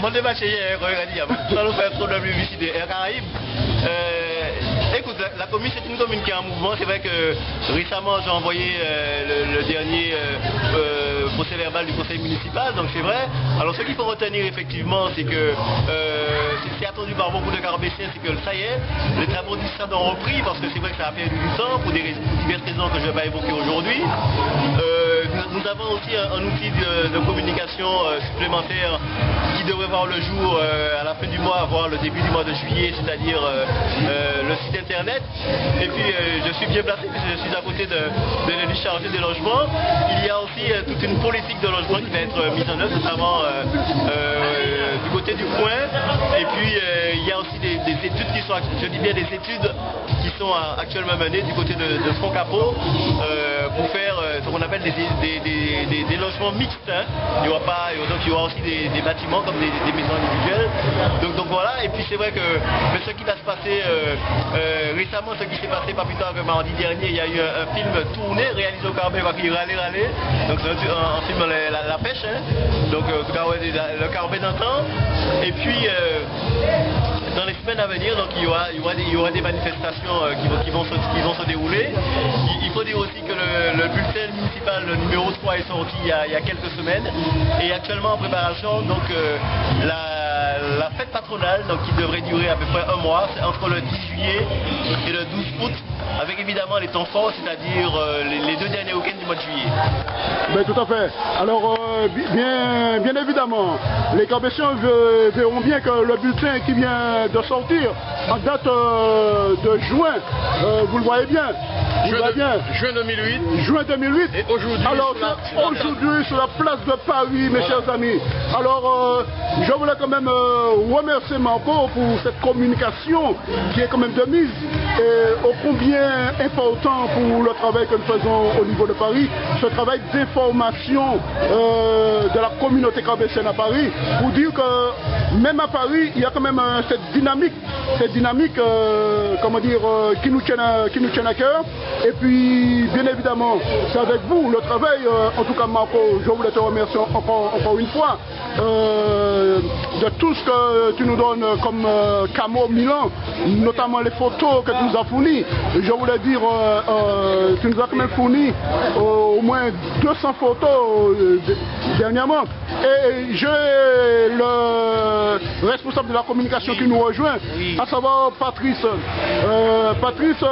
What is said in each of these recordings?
mon débat chez ça nous fait trop de publicité. Air Caraïbes, écoute, la commune c'est une commune qui est en mouvement. C'est vrai que récemment j'ai envoyé le dernier procès verbal du conseil municipal, donc c'est vrai. Alors ce qu'il faut retenir effectivement, c'est que c'est attendu par beaucoup de Carbéciens, c'est que ça y est, les travaux d'Issad ont repris, parce que c'est vrai que ça a perdu du temps pour diverses raisons que je ne vais pas évoquer aujourd'hui. Nous avons aussi un outil de communication supplémentaire qui devrait voir le jour à la fin du mois, voire le début du mois de juillet, c'est-à-dire le site internet. Et puis je suis bien placé puisque je suis à côté de l'élu chargé des logements. Il y a aussi toute une politique de logement qui va être mise en œuvre, notamment du côté du coin. Et puis il y a aussi des études qui sont, je dis bien des études qui sont actuellement menées du côté de Front Capot pour faire ce qu'on appelle des logements mixtes. Hein. Il y aura pas, donc il y aura aussi des bâtiments comme des maisons individuelles. Donc voilà, et puis c'est vrai que ce qui va se passer récemment, ce qui s'est passé pas plus tard que mardi dernier, il y a eu un film tourné, réalisé au Carbet, qui est râlé. Donc c'est un film la pêche, hein. Donc en tout cas ouais, le Carbet d'antan. Et puis dans les semaines à venir, donc il y aura des manifestations qui vont se dérouler. Il faut dire aussi que le bulletin municipal numéro 3 est sorti il y a quelques semaines et actuellement en préparation donc la fête patronale donc, qui devrait durer à peu près un mois, c'est entre le 10 juillet et le 12 août, avec évidemment les temps forts, c'est-à-dire les 2 derniers week-ends du mois de juillet. Ben, tout à fait. Alors bien évidemment, les Carbéciens verront bien que le bulletin qui vient de sortir en date de juin, vous le voyez bien. Juin 2008. Juin 2008. Et aujourd'hui, alors aujourd'hui sur la place de Paris, mes chers amis. Alors je voulais quand même remercier Marco pour cette communication qui est quand même de mise et ô combien important pour le travail que nous faisons au niveau de Paris, ce travail d'information de la communauté carbécienne à Paris, pour dire que même à Paris, il y a quand même cette dynamique comment dire, qui nous tient à cœur. Et puis, bien évidemment, c'est avec vous le travail. En tout cas, Marco, je voulais te remercier encore une fois de tout ce que tu nous donnes comme Camo Milan, notamment les photos que tu nous as fournies. Je voulais dire, tu nous as quand même fourni au moins 200 photos dernièrement. Et j'ai le responsable de la communication qui nous rejoint, à savoir Patrice. Patrice,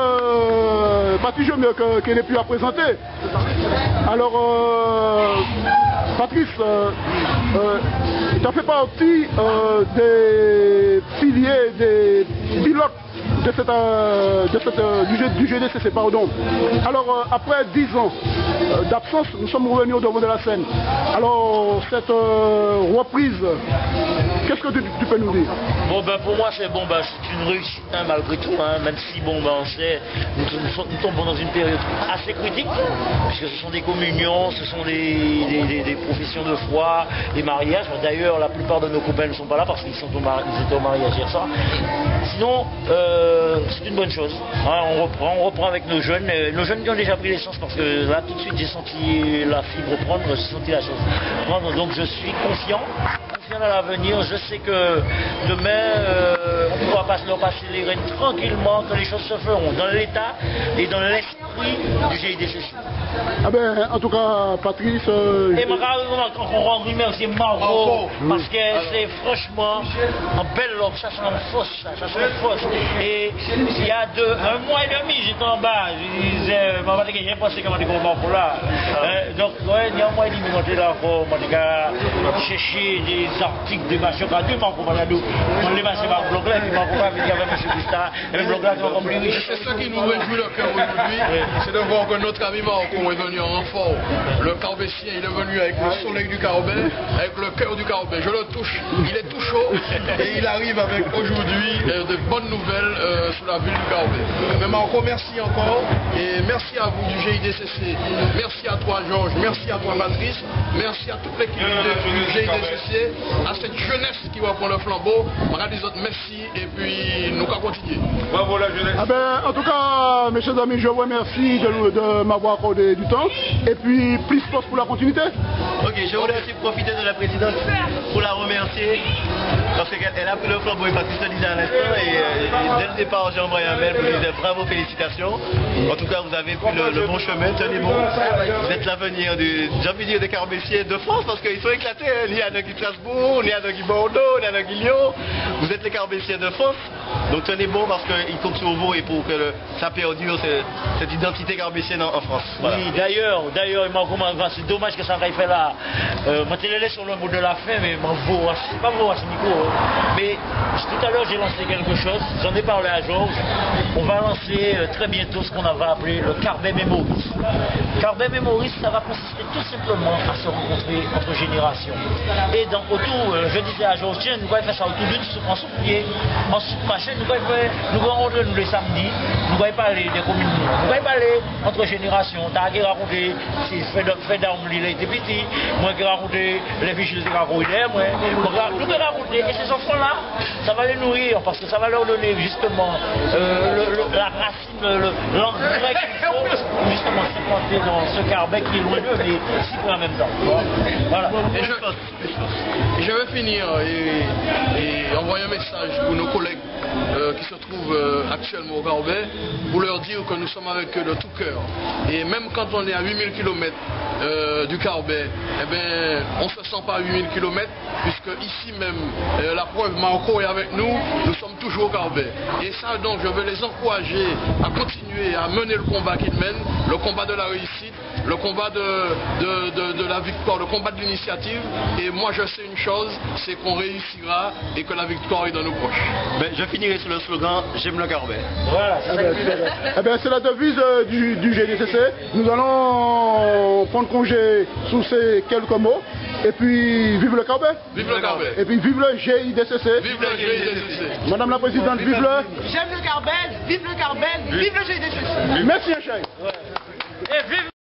je veux qu'il n'ait plus à présenter. Alors, Patrice, tu as fait partie des piliers, des pilotes du GDCC, pardon. Alors, après 10 ans d'absence, nous sommes revenus au devant de la scène. Alors, cette reprise, qu'est-ce que tu peux nous dire? Bon, ben pour moi, c'est une réussite, hein, malgré tout, hein, même si, on sait, nous tombons dans une période assez critique, puisque ce sont des communions, ce sont des professions de foi, des mariages. D'ailleurs, la plupart de nos copains ne sont pas là parce qu'ils étaient au mariage hier soir. Sinon, c'est une bonne chose. Hein, on reprend avec nos jeunes. Nos jeunes qui ont déjà pris l'essence parce que là, tout de suite, j'ai senti la fibre prendre, j'ai senti la chose prendre. Donc, je suis confiant à l'avenir. Je sais que demain, on pourra leur passer les rênes tranquillement, que les choses se feront dans l'état et dans l'esprit du GIDCC. Ah ben, en tout cas, Patrice... Et on remercie Marco, parce que c'est franchement un bel homme, ça sent une fausse. Et il y a un mois et demi, j'étais en bas, je disais, j'ai pensé comment on dit Marco là. Donc, ouais, il y a un mois et demi, j'étais là, on chercher des articles de machin, Marco Maladou, on les passait par le blog là, et puis Marco va venir avec M. Gustave, et le blog là, qui va comme lui. C'est ce qui nous réjouit le cœur aujourd'hui, c'est de voir que notre ami Marco est venu en renfort. Le Carbécien, il est venu avec le soleil du Carbet, avec le cœur du Carbet. Je le touche, il est tout chaud et il arrive avec aujourd'hui de bonnes nouvelles sur la ville du Carbet. Mais Marco, merci encore et merci à vous du GIDCC, merci à toi Georges, merci à toi Patrice, merci à toute l'équipe du GIDCC, à cette jeunesse qui va prendre le flambeau. Merci et puis nous allons continuer. Bravo la jeunesse. Ah ben, en tout cas, mes chers amis, je vous remercie de m'avoir accordé du temps et puis plus force pour la continuité. Ok, je voulais aussi profiter de la présidente pour la remercier parce qu'elle a pris le flambeau et Patrice le disait à l'instant et dès le départ j'ai envoyé un mail pour lui dire bravo, félicitations. En tout cas vous avez pris le bon chemin, tenez bon. Vous êtes l'avenir j'ai envie de dire des Carbessiers de France parce qu'ils sont éclatés. Hein. Il y a un qui Strasbourg, il y a un qui Bordeaux, il y a un qui Lyon. Vous êtes les Carbessiers de France. Donc tenez bon parce qu'ils comptent sur vous et pour que ça perdure cette identité carbessienne en France. Voilà. Oui, d'ailleurs, c'est dommage que ça n'aille fait là. Moi, je l'ai sur le mot de la fin, mais c'est pas vous, Nico. Mais tout à l'heure, j'ai lancé quelque chose. J'en ai parlé à Georges. On va lancer très bientôt ce qu'on va appeler le Carbet Memories. Carbet Memories, ça va consister tout simplement à se rencontrer entre générations. Et donc, autour, je disais à Georges, tiens, nous allons faire ça autour d'une soupe en soupier. Ensuite, machin, nous allons rentrer nous les samedis. Nous allons parler des communes. Nous allons parler entre générations. T'as qu'à raconter, c'est fait d'armes, il a été petit. Moi qui raconter les fiches de raconter, moi. Nous allons raconter. Et ces enfants-là, ça va les nourrir parce que ça va leur donner justement la racine, l'engrais qu'il faut pour justement s'implanter dans ce Carbet qui est loin d'eux, mais si peu en même temps. Voilà. Et je vais finir et envoyer un message pour nos collègues qui se trouvent actuellement au Carbet pour leur dire que nous sommes avec eux de tout cœur. Et même quand on est à 8000 km du Carbet, eh ben, on ne se sent pas à 8000 km puisque ici même, la preuve, Marco est avec nous, nous sommes toujours au Carbet. Et ça donc je veux les encourager à continuer à mener le combat qu'ils mènent, le combat de la réussite, le combat de la victoire, le combat de l'initiative. Et moi je sais une chose, c'est qu'on réussira et que la victoire est dans nos poches. Ben, je finirai sur le slogan « J'aime le Carbet ». Voilà, c'est la devise du GDCC. Nous allons prendre congé sous ces quelques mots. Et puis, vive le Carbet. Vive le Carbet. Et puis, vive le GIDCC. Vive le GIDCC. Madame la Présidente, vive le... J'aime le Carbet, vive le Carbet, vive le GIDCC. Merci, un chèque. Et vive